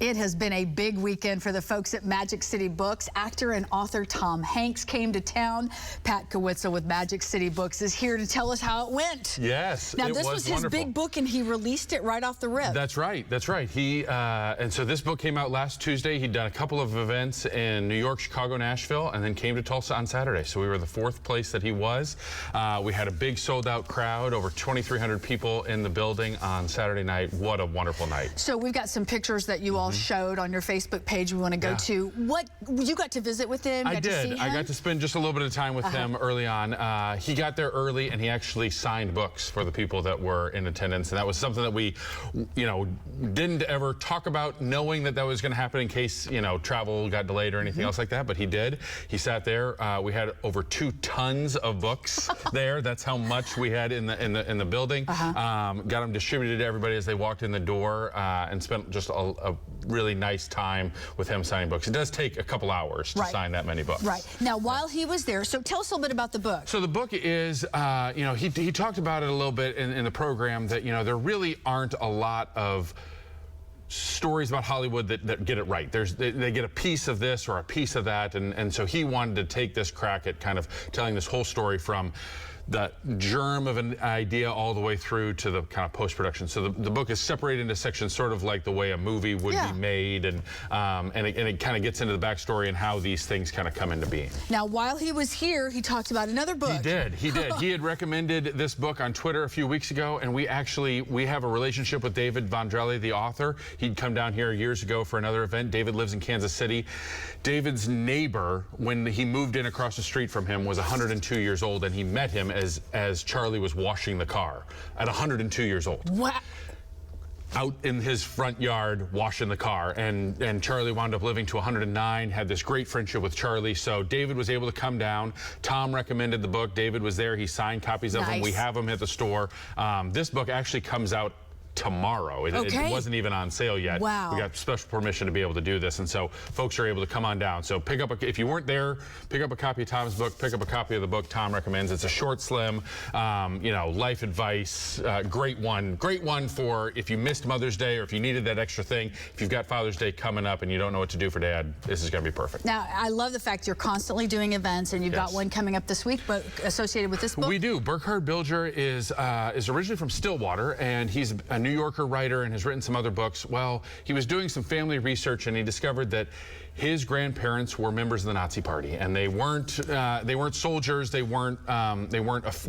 It has been a big weekend for the folks at Magic City Books. Actor and author Tom Hanks came to town. Pat Kowitza with Magic City Books is here to tell us how it went. Yes, now this was his big book, and he released it right off the rip. That's right. That's right. And so this book came out last Tuesday. He'd done a couple of events in New York, Chicago, Nashville, and then came to Tulsa on Saturday. So we were the fourth place that he was. We had a big sold-out crowd, over 2,300 people in the building on Saturday night. What a wonderful night. So we've got some pictures that you all showed on your Facebook page we want to go to. What, you got to visit with him? I did. I got to spend just a little bit of time with him early on. He got there early, and he actually signed books for the people that were in attendance, and that was something that we, didn't ever talk about, knowing that that was going to happen in case, travel got delayed or anything else like that, but he did. He sat there. We had over 2 tons of books there. That's how much we had in the building. Got them distributed to everybody as they walked in the door, and spent just a really nice time with him signing books. It does take a couple hours to sign that many books. Right. Now, while he was there, so tell us a little bit about the book. So the book is, he talked about it a little bit in the program that, there really aren't a lot of stories about Hollywood that get it right. They get a piece of this or a piece of that, and so he wanted to take this crack at kind of telling this whole story from the germ of an idea all the way through to the kind of post-production. So the book is separated into sections, sort of like the way a movie would be made, and it kind of gets into the backstory and how these things kind of come into being. Now, while he was here, he talked about another book. He did. He had recommended this book on Twitter a few weeks ago, and we have a relationship with David Vendrelli, the author. He'd come down here years ago for another event. David lives in Kansas City. David's neighbor, when he moved in across the street from him, was 102 years old, and he met him as Charlie was washing the car at 102 years old. What? Out in his front yard washing the car, and Charlie wound up living to 109, had this great friendship with Charlie. So David was able to come down. Tom recommended the book. David was there. He signed copies of them. We have them at the store. This book actually comes out tomorrow. It wasn't even on sale yet. Wow. We got special permission to be able to do this, and so folks are able to come on down. So pick up if you weren't there, pick up a copy of Tom's book, pick up a copy of the book Tom recommends. It's a short, slim, life advice. Great one for if you missed Mother's Day or if you needed that extra thing. If you've got Father's Day coming up and you don't know what to do for Dad, this is going to be perfect. Now, I love the fact you're constantly doing events, and you've got one coming up this week, but associated with this book. We do. Burkhard Bilger is originally from Stillwater, and he's a New Yorker writer and has written some other books. Well, he was doing some family research, and he discovered that his grandparents were members of the Nazi Party, and they weren't soldiers, they weren't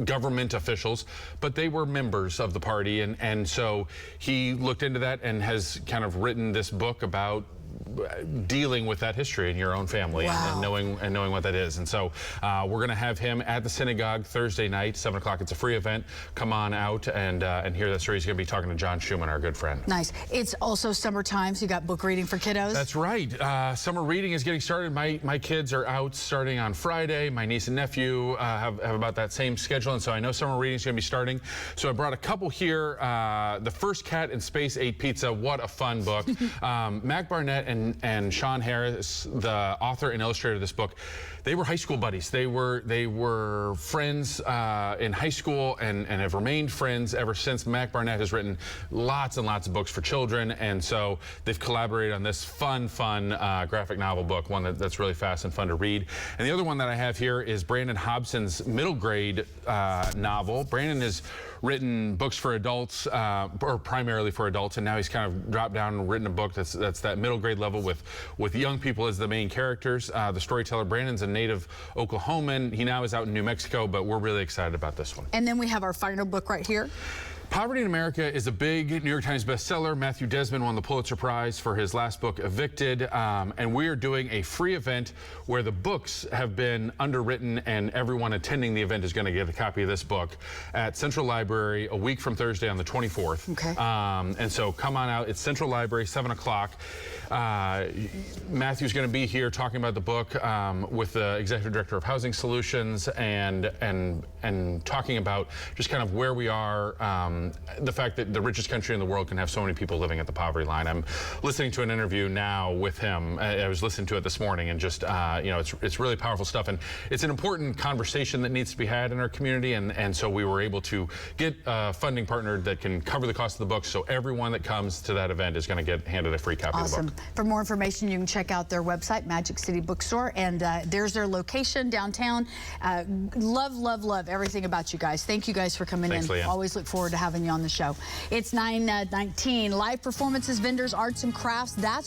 government officials, but they were members of the party, and so he looked into that and has kind of written this book about dealing with that history in your own family and knowing what that is. And so we're going to have him at the synagogue Thursday night, 7 o'clock. It's a free event. Come on out and hear that story. He's going to be talking to John Schumann, our good friend. Nice. It's also summertime, so you got book reading for kiddos. That's right. Summer reading is getting started. My kids are out starting on Friday. My niece and nephew have about that same schedule, and so I know summer reading is going to be starting. So I brought a couple here. The First Cat in Space Ate Pizza. What a fun book. Mac Barnett and Sean Harris, the author and illustrator of this book, they were high school buddies. They were friends in high school and have remained friends ever since. Mac Barnett has written lots and lots of books for children, and so they've collaborated on this fun graphic novel book, one that's really fast and fun to read. And the other one that I have here is Brandon Hobson's middle grade novel. Brandon has written books for adults, or primarily for adults, and now he's kind of dropped down and written a book that's that middle grade level with young people as the main characters. The storyteller, Brandon's a native Oklahoman. He now is out in New Mexico, but we're really excited about this one. And then we have our final book right here. Poverty in America is a big New York Times bestseller. Matthew Desmond won the Pulitzer Prize for his last book, Evicted, and we are doing a free event where the books have been underwritten, and everyone attending the event is going to get a copy of this book at Central Library a week from Thursday on the 24th. Okay. And so come on out. It's Central Library, 7 o'clock. Matthew's going to be here talking about the book with the Executive Director of Housing Solutions and talking about just kind of where we are the fact that the richest country in the world can have so many people living at the poverty line. I'm listening to an interview now with him. I was listening to it this morning, and just it's really powerful stuff, and it's an important conversation that needs to be had in our community, and so we were able to get a funding partner that can cover the cost of the book, so everyone that comes to that event is going to get handed a free copy of the book. For more information, you can check out their website, Magic City Bookstore, and there's their location downtown. Love everything about you guys. Thank you guys for coming Thanks, in. Leanne. Always look forward to having you on the show. It's 9:19. Live performances, vendors, arts and crafts. That's